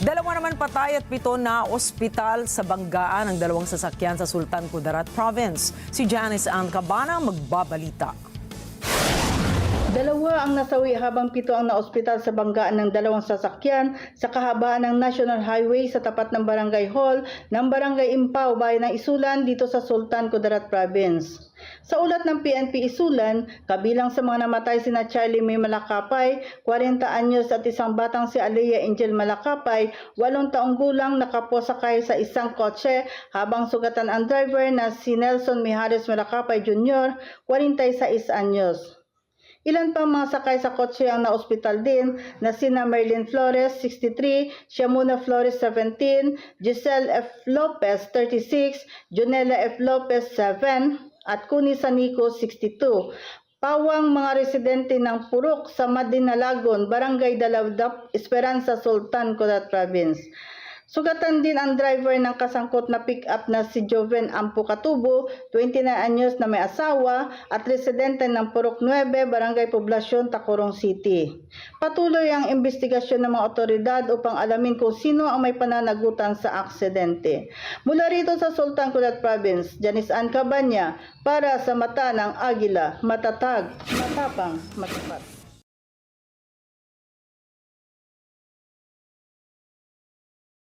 Dalawa naman patay at 7 na ospital sa banggaan ng dalawang sasakyan sa Sultan Kudarat Province. Si Janice Ann Cabana magbabalita. Dalawa ang nasawi habang 7 ang naospital sa banggaan ng dalawang sasakyan sa kahabaan ng National Highway sa tapat ng Barangay Hall ng Barangay Impao, bayan ng Isulan dito sa Sultan Kudarat Province. Sa ulat ng PNP Isulan, kabilang sa mga namatay sina Charlie May Malacapay, 40 anyos at isang batang si Alea Angel Malacapay, 8 taong gulang nakaposakay sa isang kotse habang sugatan ang driver na si Nelson Mijares Malacapay Jr., 46 anyos. Ilan pang mga sakay sa kotse ang naospital din na sina Merlin Flores, 63, Shamuna Flores, 17, Giselle F. Lopez, 36, Jonella F. Lopez, 7, at Kuni Sanico, 62. Pawang mga residente ng Purok sa Madinalagon, Barangay Dalawdap, Esperanza, Sultan Kudarat Province. Sugatan din ang driver ng kasangkot na pick-up na si Joven Ampo Katubo, 29 anyos na may asawa at residente ng Purok 9, Barangay Poblasyon, Tacurong City. Patuloy ang investigasyon ng mga otoridad upang alamin kung sino ang may pananagutan sa aksidente. Mula rito sa Sultan Kudarat Province, Janice Ann Cabana para sa Mata ng Agila, matatag, matapang, matapat.